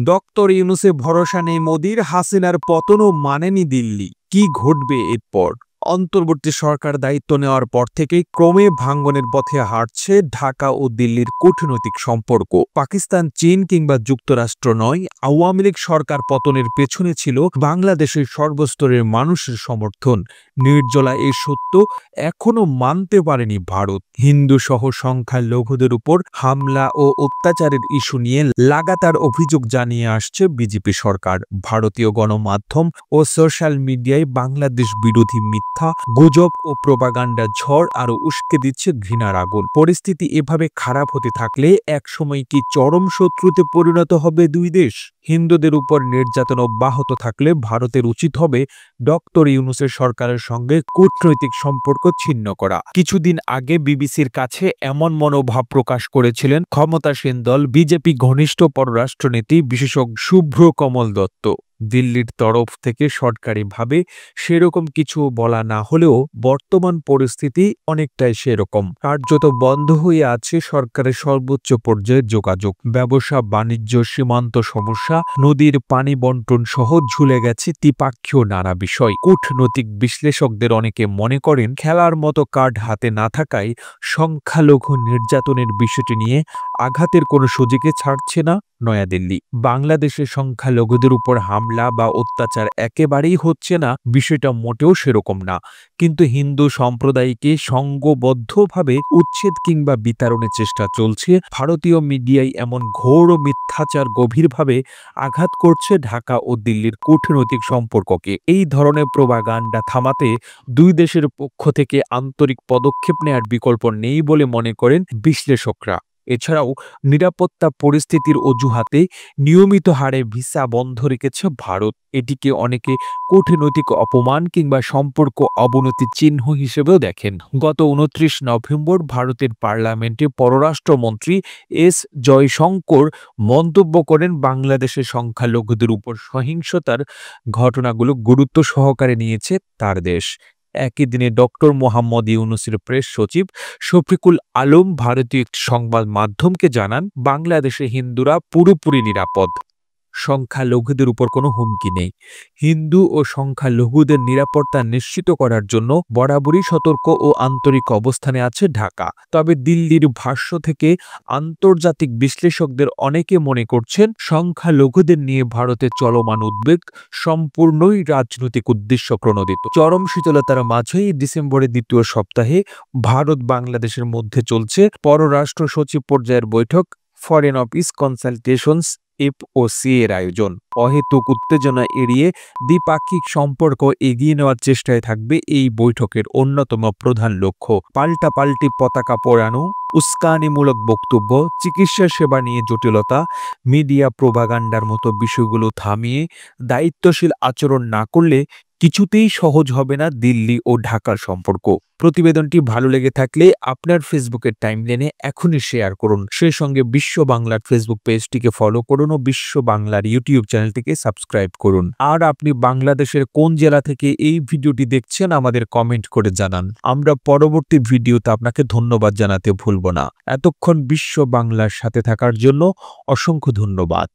Doctor ইউনূসে ভরসা নেই মোদির, হাসিনার পতনও মানেনি দিল্লি। কি ঘটবে এরপর? অন্তর্বর্তী সরকার দায়িত্ব নেওয়ার পর থেকেই ক্রমে ভাঙ্গনের পথে হাঁটছে ঢাকা ও দিল্লির কূটনৈতিক সম্পর্ক। পাকিস্তান, চীন কিংবা যুক্তরাষ্ট্র নয়, আওয়ামী লীগ সরকার পতনের পেছনে ছিল বাংলাদেশের সর্বস্তরের মানুষের সমর্থন। নির্জলা এই সত্য এখনো মানতে পারেনি ভারত। হিন্দু সহ সংখ্যালঘুদের উপর হামলা ও অত্যাচারের ইস্যু নিয়ে লাগাতার অভিযোগ জানিয়ে আসছে বিজেপি সরকার। ভারতীয় গণমাধ্যম ও সোশ্যাল মিডিয়ায় বাংলাদেশ বিরোধী মিথ্যা গুজব ও প্রোপাগান্ডা ঝড় আরো উস্কে দিচ্ছে ঘৃণার আগুন। পরিস্থিতি এভাবে খারাপ হতে থাকলে একসময় কি চরম শত্রুতে পরিণত হবে দুই দেশ? হিন্দুদের উপর নির্যাতন অব্যাহত থাকলে ভারতের উচিত হবে ডক্টর ইউনূসের সরকারের সঙ্গে কূটনৈতিক সম্পর্ক ছিন্ন করা। কিছুদিন আগে বিবিসির কাছে এমন মনোভাব প্রকাশ করেছিলেন ক্ষমতাসীন দল বিজেপি ঘনিষ্ঠ পররাষ্ট্রনীতি বিশেষজ্ঞ শুভ্র কমল দত্ত। দিল্লির তরফ থেকে সরকারিভাবে সেরকম কিছু বলা না হলেও বর্তমান পরিস্থিতি অনেকটাই সেরকম। কার্যত বন্ধ হয়ে আছে সরকারের সর্বোচ্চ পর্যায়ের যোগাযোগ, ব্যবসা বাণিজ্য, সীমান্ত সমস্যা, নদীর পানি বন্টন সহ ঝুলে গেছে দ্বিপাক্ষীয় নানা বিষয়। কূটনৈতিক বিশ্লেষকদের অনেকে মনে করেন খেলার মতো কার্ড হাতে না থাকায় সংখ্যালঘু নির্যাতনের বিষয়টি নিয়ে আঘাতের কোনো সুযোগে ছাড়ছে না নয়াদিল্লি। বাংলাদেশের সংখ্যালঘুদের উপর হামলা বা অত্যাচার একেবারেই হচ্ছে না, বিষয়টা মোটেও সেরকম না। কিন্তু হিন্দু সম্প্রদায়কে সংঘবদ্ধভাবে উচ্ছেদ কিংবা বিতাড়নের চেষ্টা চলছে। ভারতীয় মিডিয়ায় এমন ঘোর মিথ্যাচার গভীরভাবে আঘাত করছে ঢাকা ও দিল্লির কূটনৈতিক সম্পর্ককে। এই ধরনের প্রোপাগান্ডা থামাতে দুই দেশের পক্ষ থেকে আন্তরিক পদক্ষেপ নেয়ার বিকল্প নেই বলে মনে করেন বিশ্লেষকরা। এছাড়াও নিরাপত্তা পরিস্থিতির অজুহাতে নিয়মিত হারে ভিসা বন্ধ রেখেছে ভারত। এটিকে অনেকে কূটনৈতিক অপমান কিংবা সম্পর্ক অবনতির চিহ্ন হিসেবেও দেখেন। গত ২৯ নভেম্বর ভারতের পার্লামেন্টে পররাষ্ট্রমন্ত্রী এস জয়শঙ্কর মন্তব্য করেন, বাংলাদেশের সংখ্যালঘুদের উপর সহিংসতার ঘটনাগুলো গুরুত্ব সহকারে নিয়েছে তার দেশ। একই দিনে ডক্টর মোহাম্মদ ইউনূসের প্রেস সচিব শফিকুল আলম ভারতীয় একটি সংবাদ মাধ্যমকে জানান, বাংলাদেশে হিন্দুরা পুরোপুরি নিরাপদ, সংখ্যালঘুদের উপর কোনো হুমকি নেই। হিন্দু ও সংখ্যালঘুদের নিরাপত্তা নিশ্চিত করার জন্য বরাবরই সতর্ক ও আন্তরিক অবস্থানে আছে ঢাকা। তবে দিল্লির ভাষ্য থেকে আন্তর্জাতিক বিশ্লেষকদের অনেকে মনে করছেন, সংখ্যালঘুদের নিয়ে ভারতের চলমান উদ্বেগ সম্পূর্ণই রাজনৈতিক উদ্দেশ্য প্রণোদিত। চরম শীতলতার মাঝেই ডিসেম্বরের দ্বিতীয় সপ্তাহে ভারত বাংলাদেশের মধ্যে চলছে পররাষ্ট্র সচিব পর্যায়ের বৈঠক, ফরেন অফিস কনসালটেশনস FOC এর আয়োজন। অহেতুক উত্তেজনা এড়িয়ে দ্বিপাক্ষিক সম্পর্ক এগিয়ে নেওয়ার চেষ্টায় থাকবে এই বৈঠকের অন্যতম প্রধান লক্ষ্য। পাল্টাপাল্টি পতাকা পোড়ানো, উস্কানিমূলক বক্তব্য, চিকিৎসা সেবা নিয়ে জটিলতা, মিডিয়া প্রোপাগান্ডার মতো বিষয়গুলো থামিয়ে দায়িত্বশীল আচরণ না করলে কিছুতেই সহজ হবে না দিল্লি ও ঢাকার সম্পর্ক। প্রতিবেদনটি ভালো লেগে থাকলে আপনার ফেসবুকের টাইমলাইনে এখনই শেয়ার করুন। সেই সঙ্গে বিশ্ব বাংলার ফেসবুক পেজটিকে ফলো করুন ও বিশ্ব বাংলার ইউটিউব চ্যানেলটিকে সাবস্ক্রাইব করুন। আর আপনি বাংলাদেশের কোন জেলা থেকে এই ভিডিওটি দেখছেন আমাদের কমেন্ট করে জানান। আমরা পরবর্তী ভিডিওতে আপনাকে ধন্যবাদ জানাতে ভুলব না। এতক্ষণ বিশ্ব বাংলার সাথে থাকার জন্য অসংখ্য ধন্যবাদ।